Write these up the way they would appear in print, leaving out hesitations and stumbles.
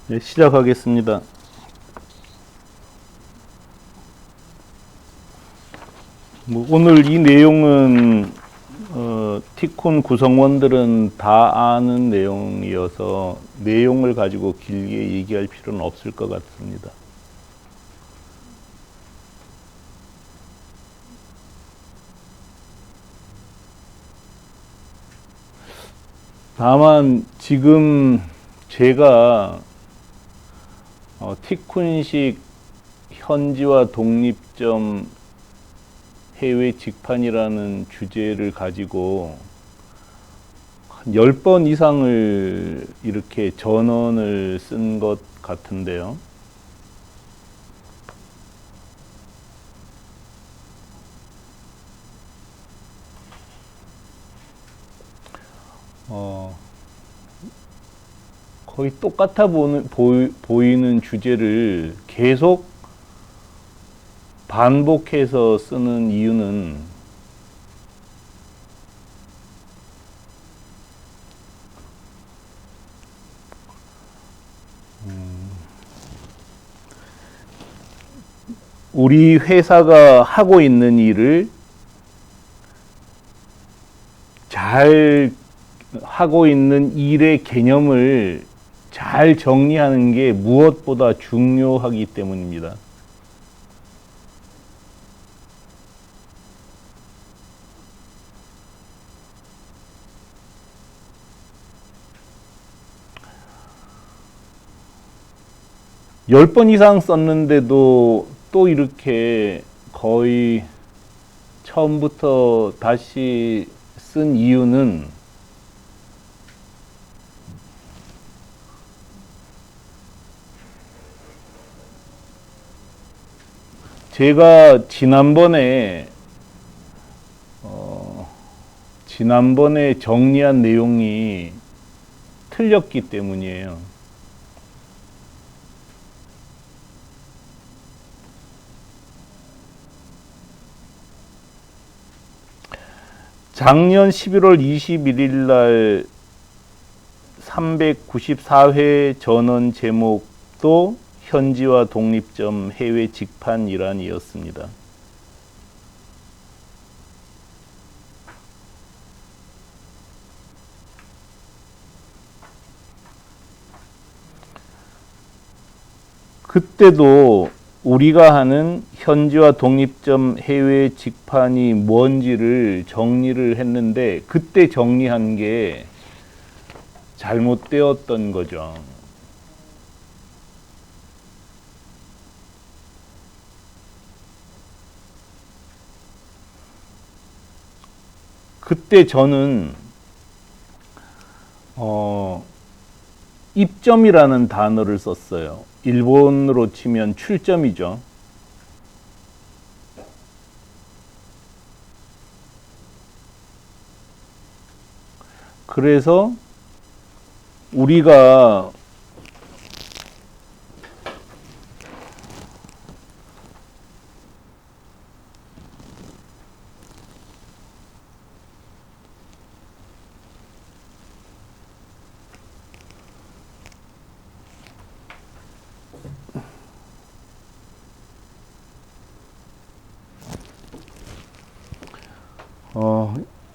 네, 시작하겠습니다. 오늘 이 내용은 티콘 구성원들은 다 아는 내용이어서 내용을 가지고 길게 얘기할 필요는 없을 것 같습니다. 다만 지금 제가 티쿤식 현지화 독립점 해외 직판이라는 주제를 가지고 한 10번 이상을 이렇게 전언을 쓴 것 같은데요. 거의 똑같아 보이는 주제를 계속 반복해서 쓰는 이유는 우리 회사가 하고 있는 일을 잘 하고 있는 일의 개념을 잘 정리하는 게 무엇보다 중요하기 때문입니다. 열 번 이상 썼는데도 또 이렇게 거의 처음부터 다시 쓴 이유는 제가 지난번에 정리한 내용이 틀렸기 때문이에요. 작년 11월 21일 날 394회 전원 제목도 현지화 독립점 해외 직판 일환이었습니다. 그때도 우리가 하는 현지화 독립점 해외 직판이 뭔지를 정리를 했는데 그때 정리한 게 잘못되었던 거죠. 그때 저는 입점이라는 단어를 썼어요. 일본으로 치면 출점이죠. 그래서 우리가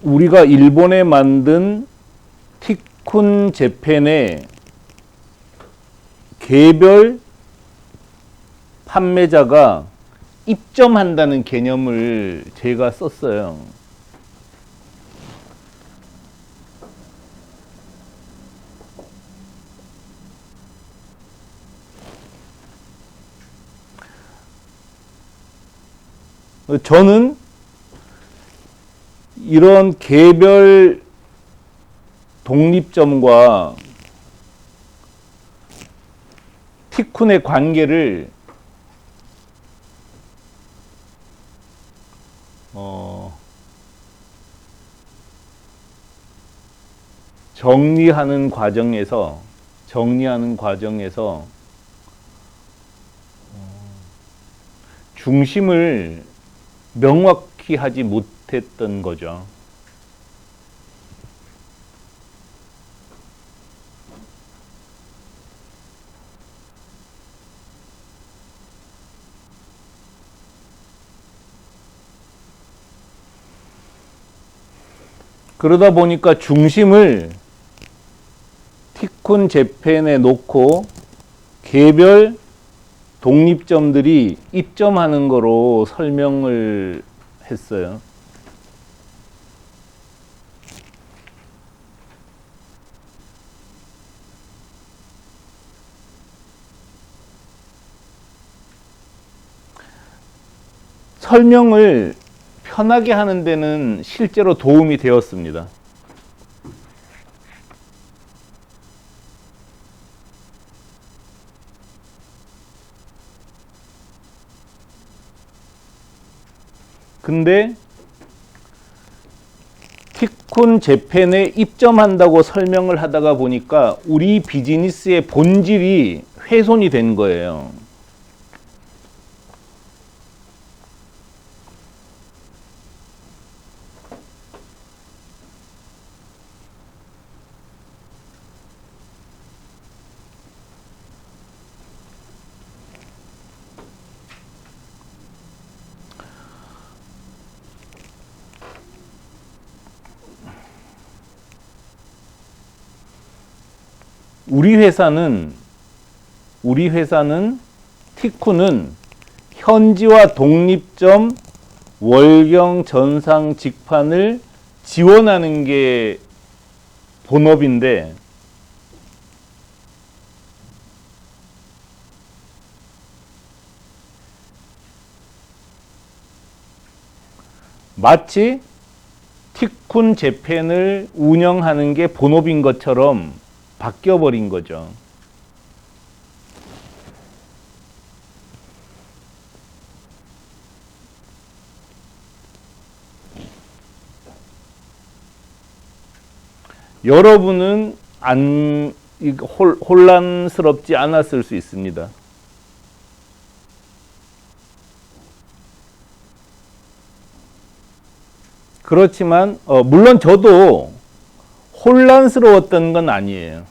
우리가 일본에 만든 티쿤 재팬의 개별 판매자가 입점한다는 개념을 제가 썼어요. 저는 이런 개별 독립점과 티쿤의 관계를 정리하는 과정에서 중심을 명확히 하지 못했던 거죠. 그러다 보니까 중심을 티쿤 재팬에 놓고 개별 독립점들이 입점하는 거로 설명을 했어요. 설명을 편하게 하는 데는 실제로 도움이 되었습니다. 근데 티쿤 재팬에 입점한다고 설명을 하다가 보니까 우리 비즈니스의 본질이 훼손이 된 거예요. 우리 회사는 티쿤은 현지화 독립점 월경 전상 직판을 지원하는 게 본업인데 마치 티쿤 재팬을 운영하는 게 본업인 것처럼 바뀌어버린 거죠. 여러분은 혼란스럽지 않았을 수 있습니다. 그렇지만 물론 저도 혼란스러웠던 건 아니에요.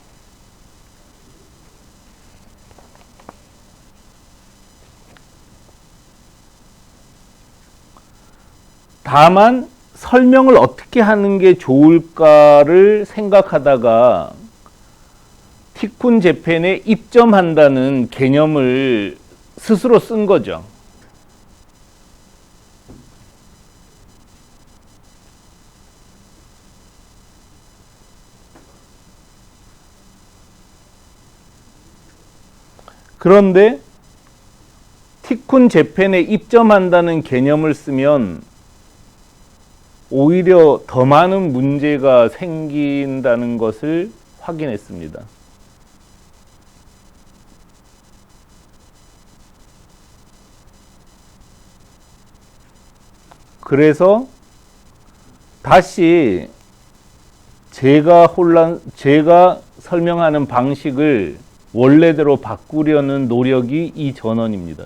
다만 설명을 어떻게 하는 게 좋을까를 생각하다가 티쿤 재팬에 입점한다는 개념을 스스로 쓴 거죠. 그런데 티쿤 재팬에 입점한다는 개념을 쓰면 오히려 더 많은 문제가 생긴다는 것을 확인했습니다. 그래서 다시 제가 설명하는 방식을 원래대로 바꾸려는 노력이 이 전원입니다.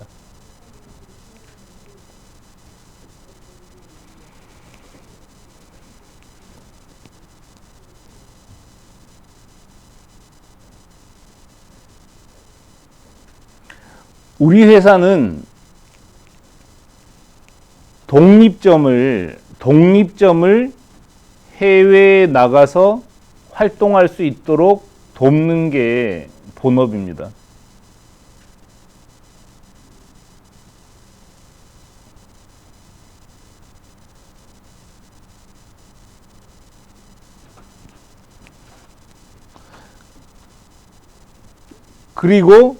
우리 회사는 독립점을 해외에 나가서 활동할 수 있도록 돕는 게 본업입니다. 그리고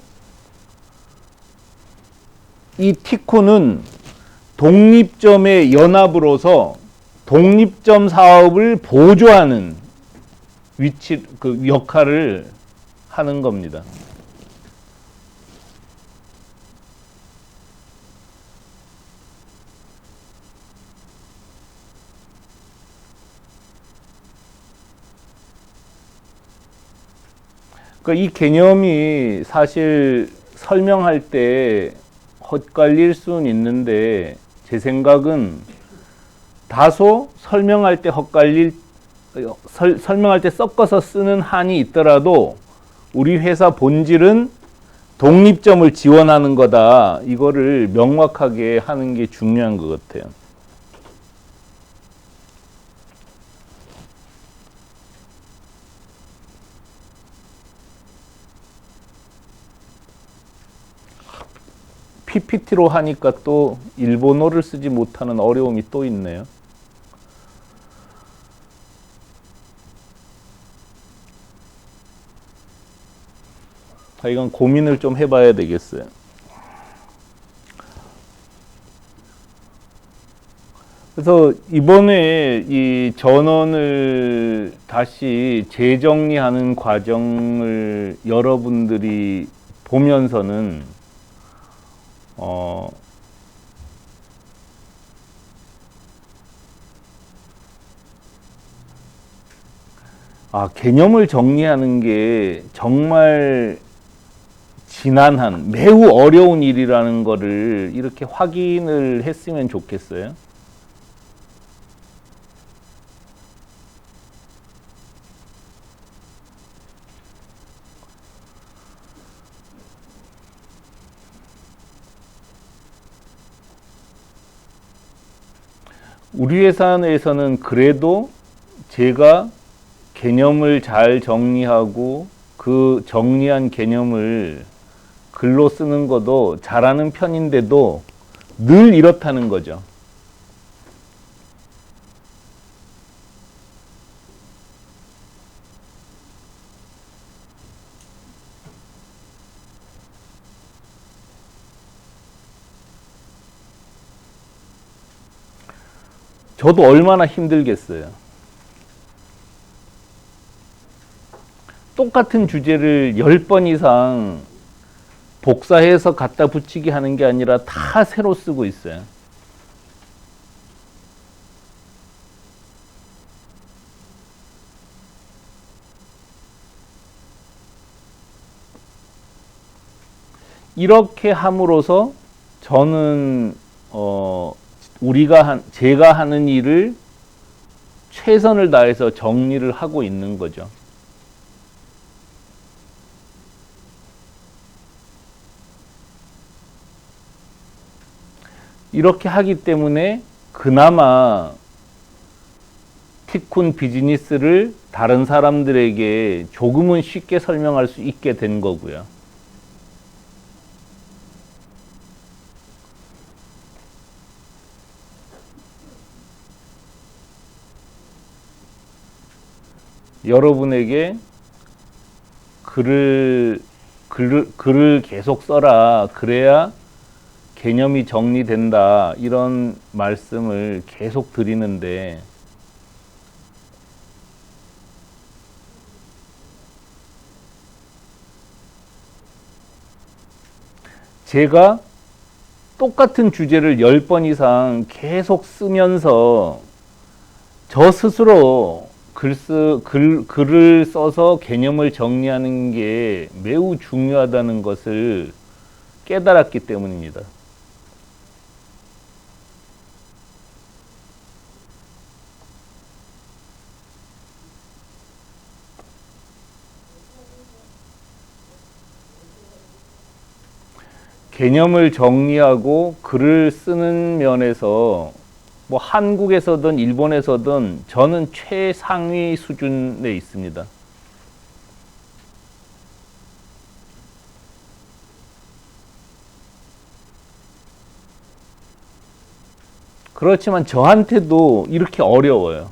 이 티쿤은 독립점의 연합으로서 독립점 사업을 보조하는 역할을 하는 겁니다. 그러니까 이 개념이 사실 설명할 때 헛갈릴 수는 있는데 제 생각은 다소 설명할 때 섞어서 쓰는 한이 있더라도 우리 회사 본질은 독립점을 지원하는 거다. 이거를 명확하게 하는 게 중요한 것 같아요. PPT로 하니까 또 일본어를 쓰지 못하는 어려움이 또 있네요. 이건 고민을 좀 해봐야 되겠어요. 그래서 이번에 이 전원을 다시 재정리하는 과정을 여러분들이 보면서는 개념을 정리하는 게 정말 지난한 매우 어려운 일이라는 거를 이렇게 확인을 했으면 좋겠어요. 우리 회사 내에서는 그래도 제가 개념을 잘 정리하고 그 정리한 개념을 글로 쓰는 것도 잘하는 편인데도 늘 이렇다는 거죠. 저도 얼마나 힘들겠어요. 똑같은 주제를 10번 이상 복사해서 갖다 붙이기 하는 게 아니라 다 새로 쓰고 있어요. 이렇게 함으로써 저는 제가 하는 일을 최선을 다해서 정리를 하고 있는 거죠. 이렇게 하기 때문에 그나마 티쿤 비즈니스를 다른 사람들에게 조금은 쉽게 설명할 수 있게 된 거고요. 여러분에게 글을 계속 써라. 그래야 개념이 정리된다. 이런 말씀을 계속 드리는데 제가 똑같은 주제를 10번 이상 계속 쓰면서 저 스스로 글을 써서 개념을 정리하는 게 매우 중요하다는 것을 깨달았기 때문입니다. 개념을 정리하고 글을 쓰는 면에서 뭐 한국에서든 일본에서든 저는 최상위 수준에 있습니다. 그렇지만 저한테도 이렇게 어려워요.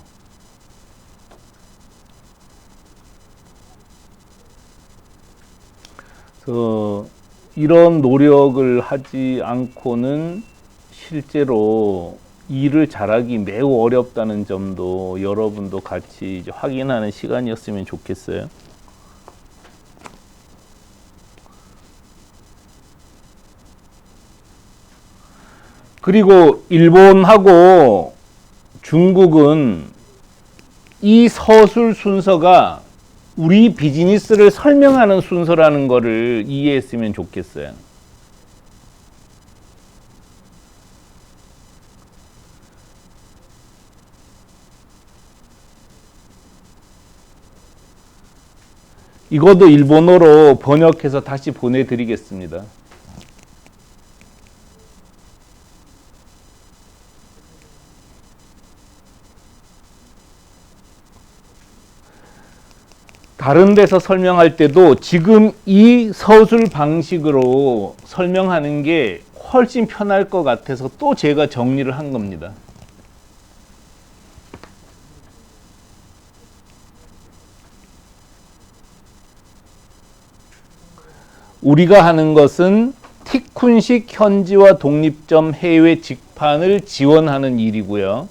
그래서 이런 노력을 하지 않고는 실제로 일을 잘하기 매우 어렵다는 점도 여러분도 같이 이제 확인하는 시간이었으면 좋겠어요. 그리고 일본하고 중국은 이 서술 순서가 우리 비즈니스를 설명하는 순서라는 것을 이해했으면 좋겠어요. 이것도 일본어로 번역해서 다시 보내드리겠습니다. 다른 데서 설명할 때도 지금 이 서술 방식으로 설명하는 게 훨씬 편할 것 같아서 또 제가 정리를 한 겁니다. 우리가 하는 것은 티쿤식 현지화 독립점 해외 직판을 지원하는 일이고요.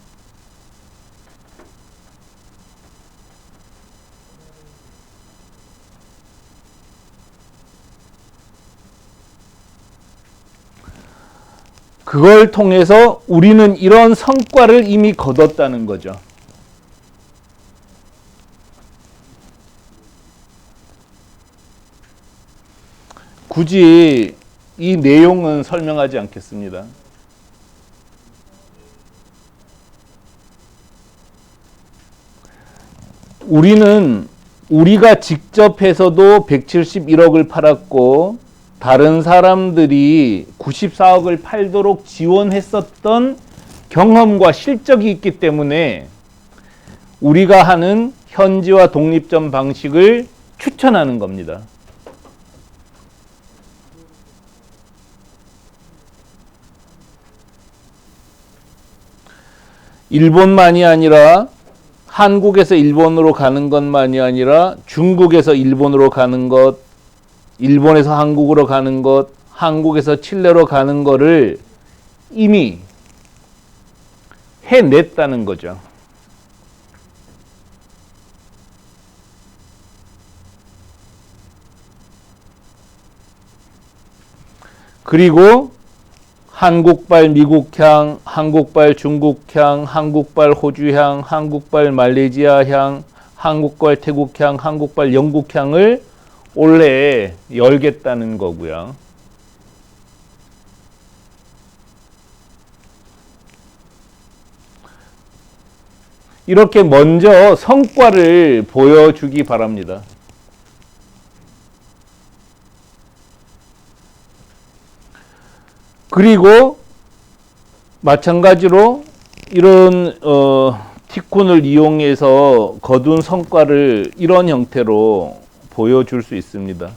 그걸 통해서 우리는 이런 성과를 이미 거뒀다는 거죠. 굳이 이 내용은 설명하지 않겠습니다. 우리가 직접 해서도 171억을 팔았고 다른 사람들이 94억을 팔도록 지원했었던 경험과 실적이 있기 때문에 우리가 하는 현지화 독립점 방식을 추천하는 겁니다. 일본만이 아니라 한국에서 일본으로 가는 것만이 아니라 중국에서 일본으로 가는 것, 일본에서 한국으로 가는 것, 한국에서 칠레로 가는 거를 이미 해냈다는 거죠. 그리고 한국발 미국향, 한국발 중국향, 한국발 호주향, 한국발 말레이시아향, 한국발 태국향, 한국발 영국향을 올해 열겠다는 거고요. 이렇게 먼저 성과를 보여주기 바랍니다. 그리고 마찬가지로 이런 티콘을 이용해서 거둔 성과를 이런 형태로 보여줄 수 있습니다.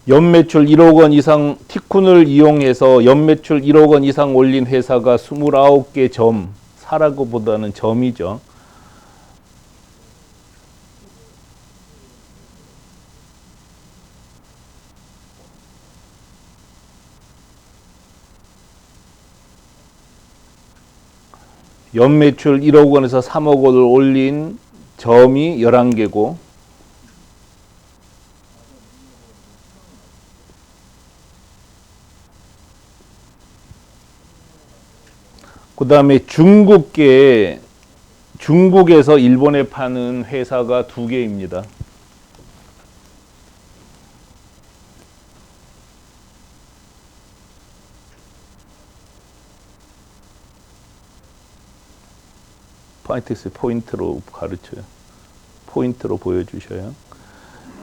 연매출 1억 원 이상 티콘을 이용해서 연매출 1억 원 이상 올린 회사가 29개 점, 사라고보다는 점이죠. 연매출 1억 원에서 3억 원을 올린 점이 11개고 그 다음에 중국에서 일본에 파는 회사가 2개입니다. 포인트로 가르쳐요. 포인트로 보여주셔요.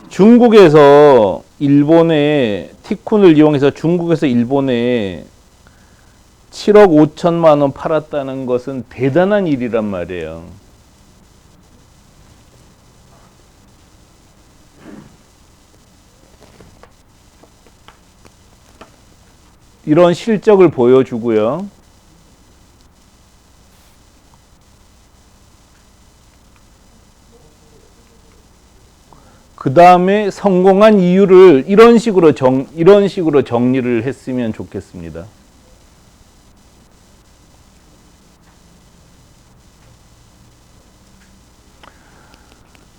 중국에서 일본에 티쿤을 이용해서 중국에서 일본에 7억 5천만 원 팔았다는 것은 대단한 일이란 말이에요. 이런 실적을 보여주고요. 그 다음에 성공한 이유를 이런 식으로 정리를 했으면 좋겠습니다.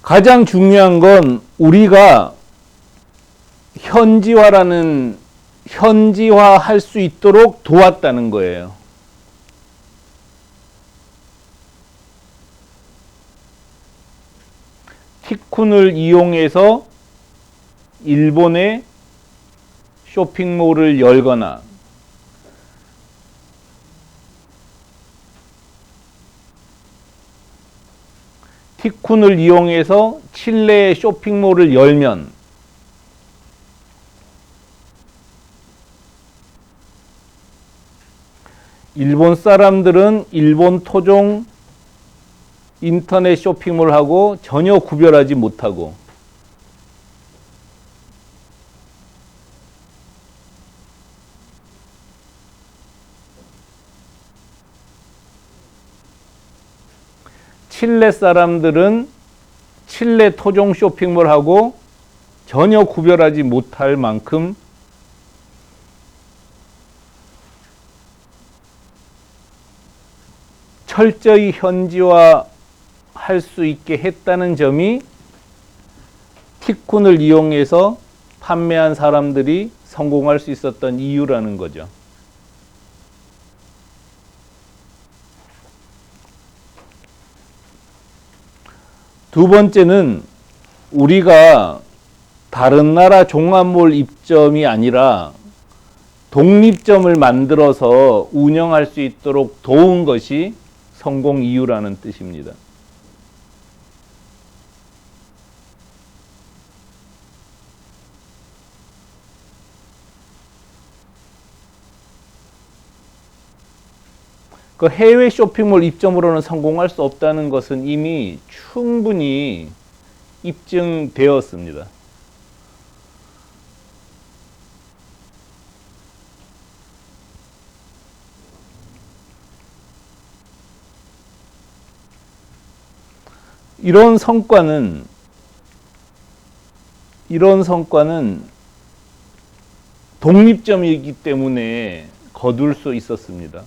가장 중요한 건 우리가 현지화할 수 있도록 도왔다는 거예요. 티쿤을 이용해서 일본의 쇼핑몰을 열거나 티쿤을 이용해서 칠레의 쇼핑몰을 열면 일본 사람들은 일본 토종 인터넷 쇼핑몰하고 전혀 구별하지 못하고 칠레 사람들은 칠레 토종 쇼핑몰하고 전혀 구별하지 못할 만큼 철저히 현지화 할 수 있게 했다는 점이 티쿤을 이용해서 판매한 사람들이 성공할 수 있었던 이유라는 거죠. 두 번째는 우리가 다른 나라 종합몰 입점이 아니라 독립점을 만들어서 운영할 수 있도록 도운 것이 성공 이유라는 뜻입니다. 그 해외 쇼핑몰 입점으로는 성공할 수 없다는 것은 이미 충분히 입증되었습니다. 이런 성과는 독립점이기 때문에 거둘 수 있었습니다.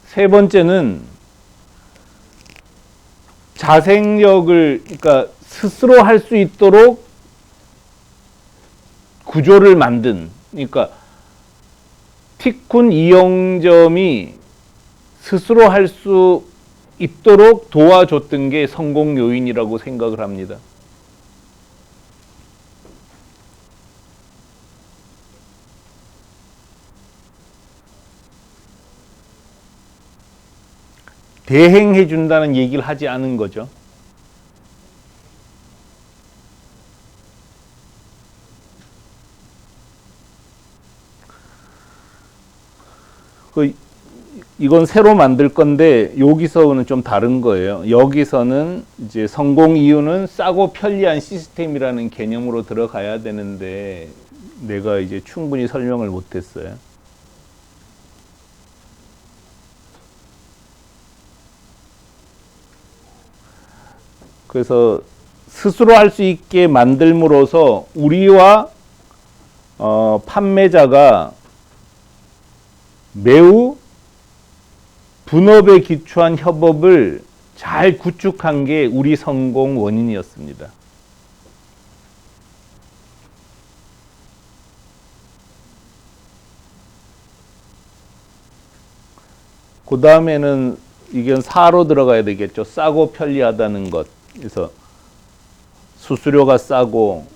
세 번째는 자생력을 그러니까 스스로 할 수 있도록 구조를 만든 그러니까 티쿤 이용점이 스스로 할 수 있도록 도와줬던 게 성공 요인이라고 생각을 합니다. 대행해 준다는 얘기를 하지 않은 거죠. 이건 새로 만들 건데 여기서는 좀 다른 거예요. 여기서는 이제 성공 이유는 싸고 편리한 시스템이라는 개념으로 들어가야 되는데 내가 이제 충분히 설명을 못했어요. 그래서 스스로 할 수 있게 만들므로써 우리와 판매자가 매우 분업에 기초한 협업을 잘 구축한 게 우리 성공 원인이었습니다. 그 다음에는 이건 4로 들어가야 되겠죠. 싸고 편리하다는 것. 그래서 수수료가 싸고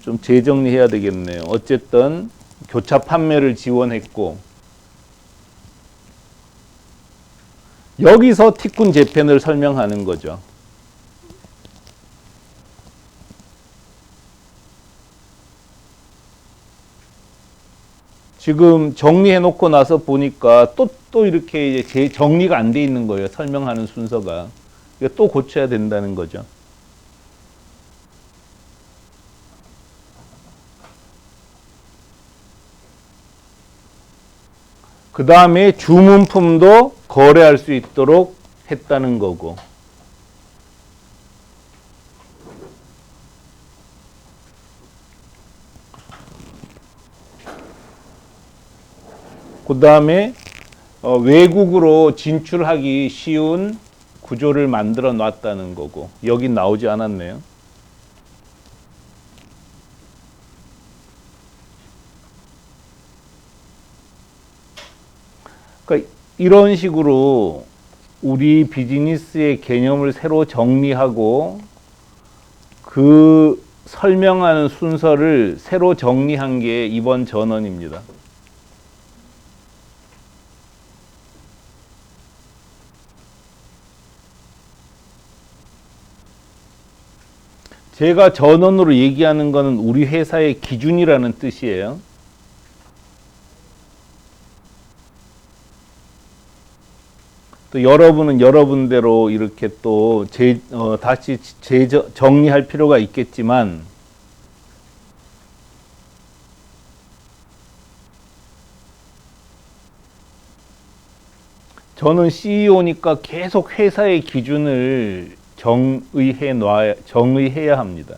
좀 재정리해야 되겠네요. 어쨌든 교차 판매를 지원했고 여기서 티쿤 재팬을 설명하는 거죠. 지금 정리해 놓고 나서 보니까 또 이렇게 이제 정리가 안 돼 있는 거예요. 설명하는 순서가. 이거 또 고쳐야 된다는 거죠. 그 다음에 주문품도 거래할 수 있도록 했다는 거고. 그 다음에 외국으로 진출하기 쉬운 구조를 만들어 놨다는 거고. 여긴 나오지 않았네요. 그러니까 이런 식으로 우리 비즈니스의 개념을 새로 정리하고 그 설명하는 순서를 새로 정리한 게 이번 전원입니다. 제가 전원으로 얘기하는 거는 우리 회사의 기준이라는 뜻이에요. 또 여러분은 여러분대로 이렇게 또 다시 정리할 필요가 있겠지만, 저는 CEO니까 계속 회사의 기준을 정의해야 합니다.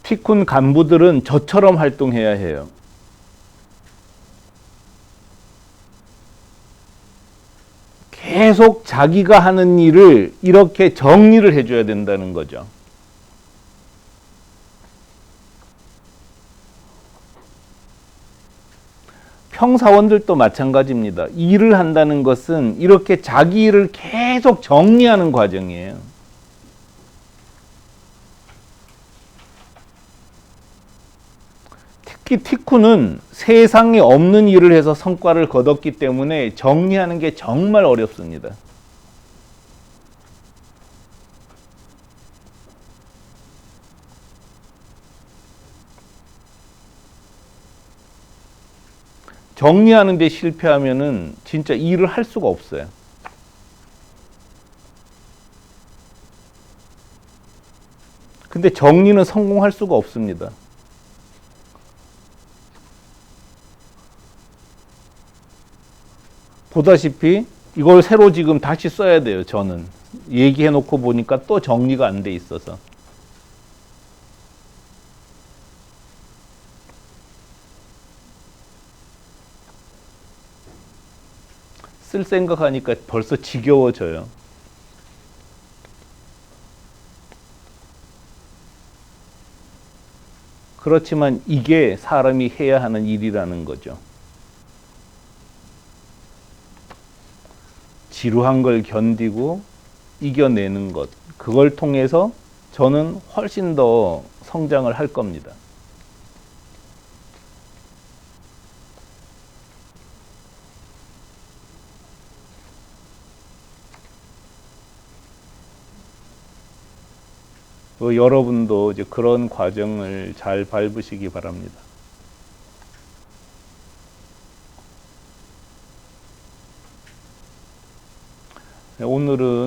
티쿤 간부들은 저처럼 활동해야 해요. 계속 자기가 하는 일을 이렇게 정리를 해줘야 된다는 거죠. 평사원들도 마찬가지입니다. 일을 한다는 것은 이렇게 자기 일을 계속 정리하는 과정이에요. 특히 티쿤은 세상에 없는 일을 해서 성과를 거뒀기 때문에 정리하는 게 정말 어렵습니다. 정리하는 데 실패하면은 진짜 일을 할 수가 없어요. 근데 정리는 성공할 수가 없습니다. 보다시피 이걸 새로 지금 다시 써야 돼요. 저는 얘기해 놓고 보니까 또 정리가 안 돼 있어서. 쓸 생각하니까 벌써 지겨워져요. 그렇지만 이게 사람이 해야 하는 일이라는 거죠. 지루한 걸 견디고 이겨내는 것, 그걸 통해서 저는 훨씬 더 성장을 할 겁니다. 여러분도 이제 그런 과정을 잘 밟으시기 바랍니다. 오늘은